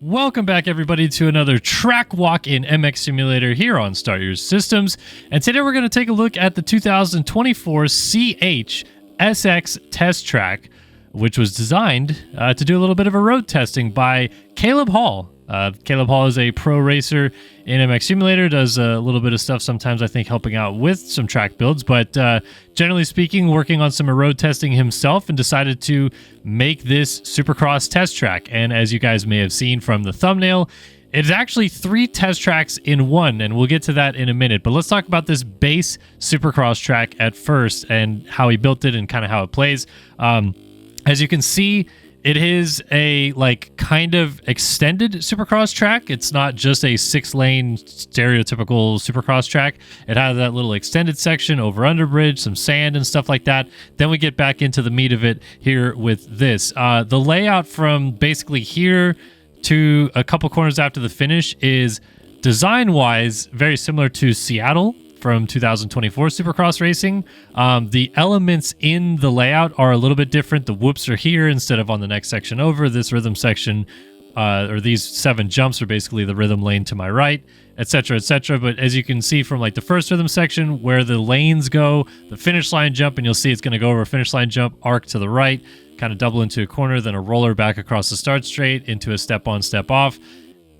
Welcome back, everybody, to another track walk in MX Simulator here on Start Your Systems. And today we're going to take a look at the 2024 CH SX test track, which was designed to do a little bit of a road testing by Caleb Hall. Caleb Hall is a pro racer in MX Simulator, does a little bit of stuff sometimes, I think, helping out with some track builds, but generally speaking, working on some road testing himself, and decided to make this Supercross test track. And as you guys may have seen from the thumbnail, it's actually 3 test tracks in one, and we'll get to that in a minute. But let's talk about this base Supercross track at first and how he built it and kind of how it plays. As you can see, it is a kind of extended Supercross track. It's not just a 6-lane stereotypical Supercross track. It has that little extended section over under bridge, some sand and stuff like that. Then we get back into the meat of it here with this. The layout from basically here to a couple corners after the finish is design-wise very similar to Seattle from 2024 Supercross racing. The elements in the layout are a little bit different. The whoops are here instead of on the next section over. This rhythm section, or these 7 jumps, are basically the rhythm lane to my right, etc., etc. But as you can see from the first rhythm section, where the lanes go, the finish line jump, and you'll see it's going to go over a finish line jump, arc to the right, kind of double into a corner, then a roller back across the start straight into a step on, step off.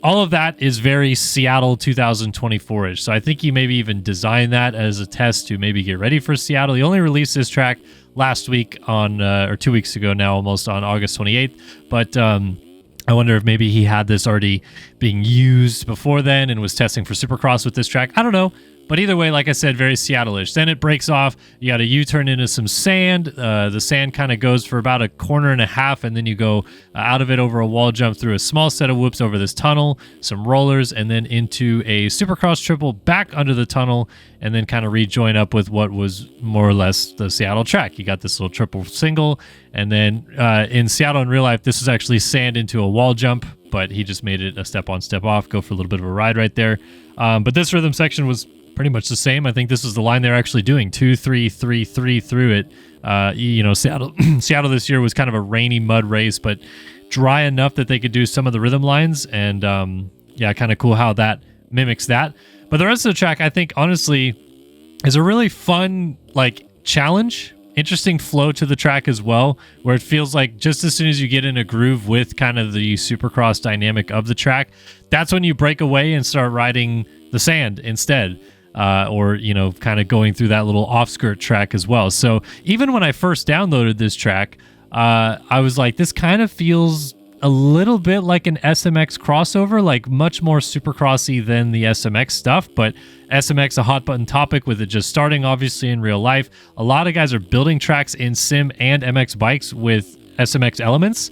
All of that is very Seattle 2024-ish. So I think he maybe even designed that as a test to maybe get ready for Seattle. He only released this track last week on, or 2 weeks ago now, almost, on August 28th. But I wonder if maybe he had this already being used before then and was testing for Supercross with this track. I don't know. But either way, like I said, very Seattle-ish. Then it breaks off. You got a U-turn into some sand. The sand kind of goes for about a corner and a half, and then you go out of it over a wall jump through a small set of whoops over this tunnel, some rollers, and then into a Supercross triple back under the tunnel, and then kind of rejoin up with what was more or less the Seattle track. You got this little triple single, and then in Seattle in real life, this is actually sand into a wall jump, but he just made it a step on, step off, go for a little bit of a ride right there. But this rhythm section was pretty much the same. I think this is the line they're actually doing, 2, 3, 3, 3 through it. Seattle this year was kind of a rainy mud race, but dry enough that they could do some of the rhythm lines, and kind of cool how that mimics that. But the rest of the track, I think, honestly, is a really fun challenge. Interesting flow to the track as well, where it feels like just as soon as you get in a groove with kind of the Supercross dynamic of the track, that's when you break away and start riding the sand instead. Or kind of going through that little off-skirt track as well. So even when I first downloaded this track, I was like, this kind of feels a little bit like an SMX crossover, much more Supercrossy than the SMX stuff, but SMX a hot button topic with it just starting, obviously, in real life. A lot of guys are building tracks in sim and MX bikes with SMX elements.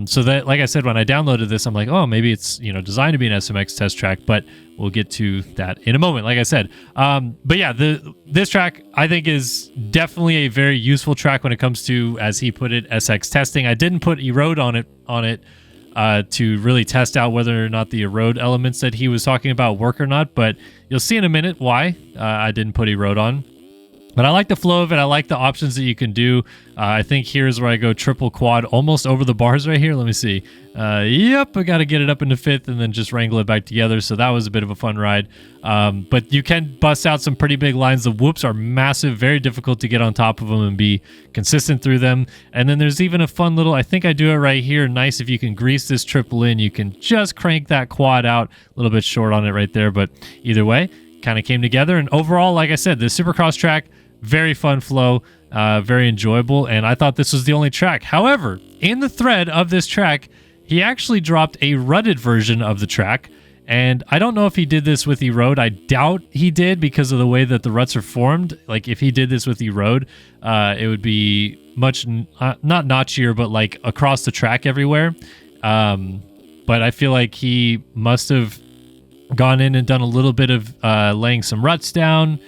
So that, like I said, when I downloaded this, I'm like, oh, maybe it's, designed to be an SMX test track, but we'll get to that in a moment, like I said. But yeah, this track, I think, is definitely a very useful track when it comes to, as he put it, SX testing. I didn't put erode on it to really test out whether or not the erode elements that he was talking about work or not, but you'll see in a minute why I didn't put erode on. But I like the flow of it. I like the options that you can do. I think here's where I go triple quad almost over the bars right here. Let me see. Yep, I got to get it up into 5th and then just wrangle it back together. So that was a bit of a fun ride. But you can bust out some pretty big lines. The whoops are massive, very difficult to get on top of them and be consistent through them. And then there's even a fun little, I think I do it right here. Nice if you can grease this triple in. You can just crank that quad out. A little bit short on it right there. But either way, kind of came together. And overall, like I said, the Supercross track, very fun flow, very enjoyable, and I thought this was the only track. However, in the thread of this track, he actually dropped a rutted version of the track, and I don't know if he did this with erode. I doubt he did because of the way that the ruts are formed. If he did this with erode, it would be much, not notchier, but across the track everywhere. But I feel like he must have gone in and done a little bit of laying some ruts down,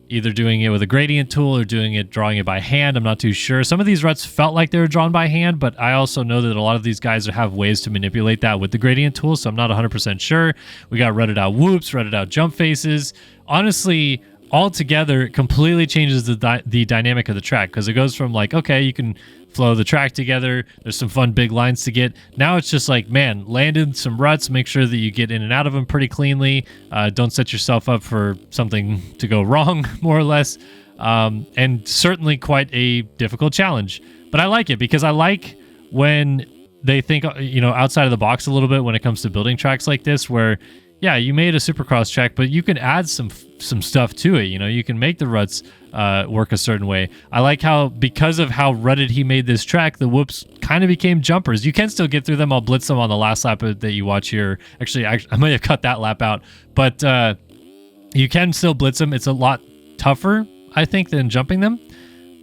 either doing it with a gradient tool or drawing it by hand. I'm not too sure. Some of these ruts felt like they were drawn by hand, but I also know that a lot of these guys have ways to manipulate that with the gradient tool, so I'm not 100% sure. We got rutted out whoops, rutted out jump faces. Honestly, altogether, it completely changes the dynamic of the track, because it goes from okay, you can flow the track together. There's some fun big lines to get. Now it's just like, man, land in some ruts, make sure that you get in and out of them pretty cleanly. Don't set yourself up for something to go wrong, more or less. And certainly quite a difficult challenge. But I like it because I like when they think, outside of the box a little bit when it comes to building tracks like this, where, yeah, you made a supercross track, but you can add some stuff to it. You can make the ruts work a certain way. I like how, because of how rutted he made this track, the whoops kind of became jumpers. You can still get through them. I'll blitz them on the last lap that you watch here. Actually, I might have cut that lap out, but you can still blitz them. It's a lot tougher, I think, than jumping them.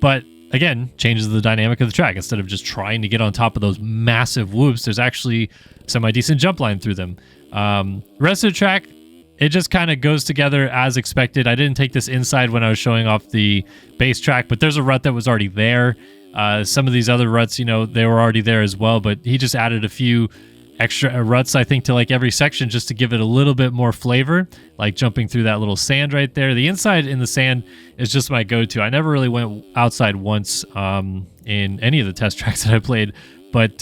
But again, changes the dynamic of the track. Instead of just trying to get on top of those massive whoops, there's actually semi-decent jump line through them. Rest of the track, it just kind of goes together as expected. I didn't take this inside when I was showing off the base track, but there's a rut that was already there. Some of these other ruts, they were already there as well, but he just added a few extra ruts, I think, to like every section just to give it a little bit more flavor, like jumping through that little sand right there. The inside in the sand is just my go-to. I never really went outside once in any of the test tracks that I played, but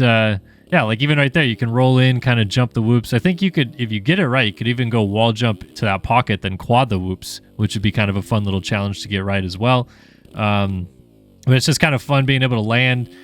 yeah, like even right there, you can roll in, kind of jump the whoops. I think you could, if you get it right, you could even go wall jump to that pocket, then quad the whoops, which would be kind of a fun little challenge to get right as well. But it's just kind of fun being able to land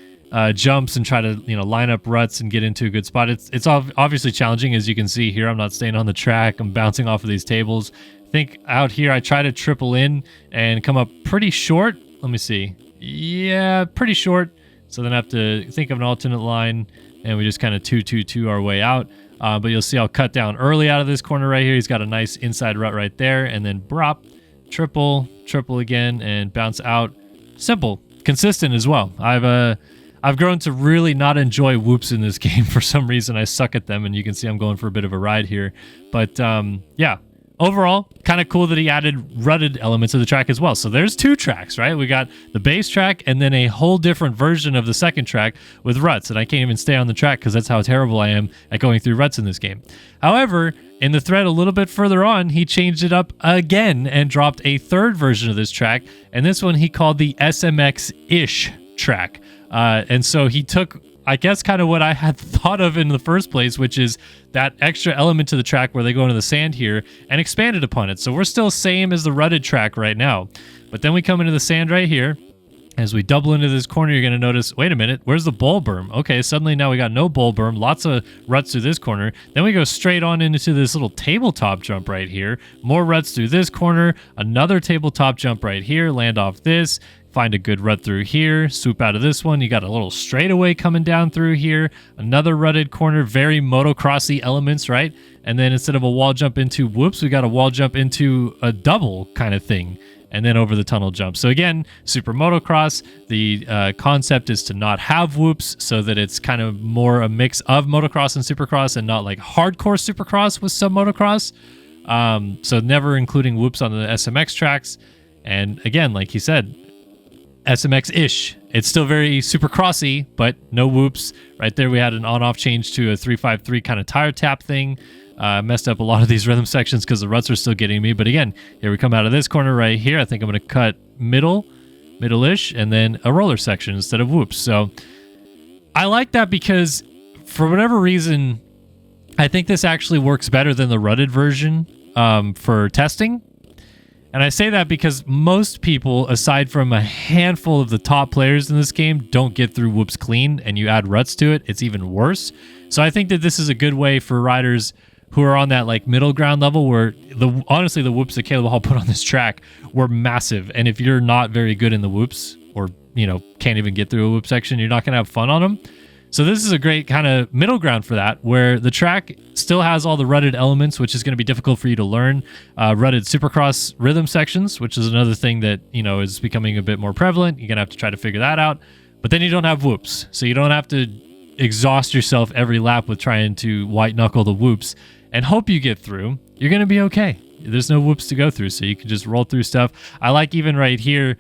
jumps and try to line up ruts and get into a good spot. It's obviously challenging, as you can see here. I'm not staying on the track. I'm bouncing off of these tables. I think out here I try to triple in and come up pretty short. Let me see. Yeah, pretty short. So then I have to think of an alternate line, and we just kind of 2-2-2 our way out. But you'll see I'll cut down early out of this corner right here. He's got a nice inside rut right there, and then drop, triple again, and bounce out. Simple, consistent as well. I've grown to really not enjoy whoops in this game for some reason. I suck at them, and you can see I'm going for a bit of a ride here. But yeah, overall, kind of cool that he added rutted elements of the track as well. So there's two tracks, right? We got the base track and then a whole different version of the second track with ruts. And I can't even stay on the track because that's how terrible I am at going through ruts in this game. However, in the thread a little bit further on, he changed it up again and dropped a third version of this track. And this one he called the SMX-ish track. And so he took, I guess, kind of what I had thought of in the first place, which is that extra element to the track where they go into the sand here, and expanded upon it. So we're still same as the rutted track right now. But then we come into the sand right here. As we double into this corner, you're going to notice, wait a minute, where's the bowl berm? Okay, suddenly now we got no bowl berm, lots of ruts through this corner. Then we go straight on into this little tabletop jump right here. More ruts through this corner, another tabletop jump right here, land off this. Find a good rut through here, swoop out of this one. You got a little straightaway coming down through here, another rutted corner, very motocrossy elements, right? And then instead of a wall jump into whoops, we got a wall jump into a double kind of thing, and then over the tunnel jump. So again, super motocross, the concept is to not have whoops so that it's kind of more a mix of motocross and supercross and not like hardcore supercross with some motocross. So never including whoops on the SMX tracks. And again, like he said, SMX-ish. It's still very supercrossy, but no whoops. Right there we had an on-off change to a 353 kind of tire tap thing. Messed up a lot of these rhythm sections because the ruts are still getting me. But again, here we come out of this corner right here. I think I'm going to cut middle-ish, and then a roller section instead of whoops. So I like that because for whatever reason, I think this actually works better than the rutted version for testing. And I say that because most people, aside from a handful of the top players in this game, don't get through whoops clean, and you add ruts to it, it's even worse. So I think that this is a good way for riders who are on that like middle ground level where honestly the whoops that Caleb Hall put on this track were massive. And if you're not very good in the whoops, or can't even get through a whoop section, you're not going to have fun on them. So this is a great kind of middle ground for that, where the track still has all the rutted elements, which is going to be difficult for you to learn. Rutted supercross rhythm sections, which is another thing that, is becoming a bit more prevalent. You're going to have to try to figure that out. But then you don't have whoops. So you don't have to exhaust yourself every lap with trying to white knuckle the whoops and hope you get through. You're going to be okay. There's no whoops to go through, so you can just roll through stuff. I like even right here,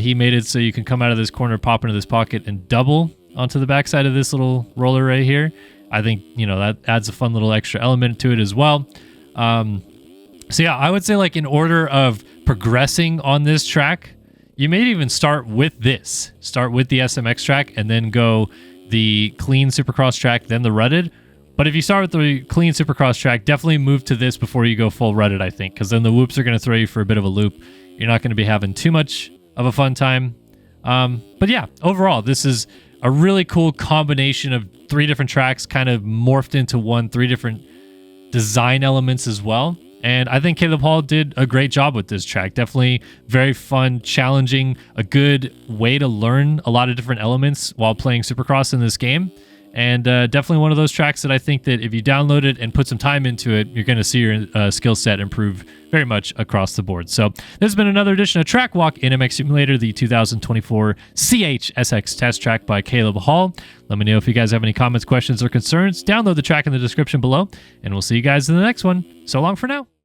he made it so you can come out of this corner, pop into this pocket, and double onto the backside of this little roller right here. I think, that adds a fun little extra element to it as well. So yeah, I would say like in order of progressing on this track, you may even start with this. Start with the SMX track and then go the clean Supercross track, then the rutted. But if you start with the clean Supercross track, definitely move to this before you go full rutted, I think, because then the whoops are going to throw you for a bit of a loop. You're not going to be having too much of a fun time. But yeah, overall, this is a really cool combination of 3 different tracks kind of morphed into one, 3 different design elements as well. And I think Caleb Hall did a great job with this track. Definitely very fun, challenging, a good way to learn a lot of different elements while playing Supercross in this game. And definitely one of those tracks that I think that if you download it and put some time into it, you're going to see your skill set improve very much across the board. So this has been another edition of Track Walk in MX Simulator, the 2024 CHSX test track by Caleb Hall. Let me know if you guys have any comments, questions, or concerns. Download the track in the description below, and we'll see you guys in the next one. So long for now.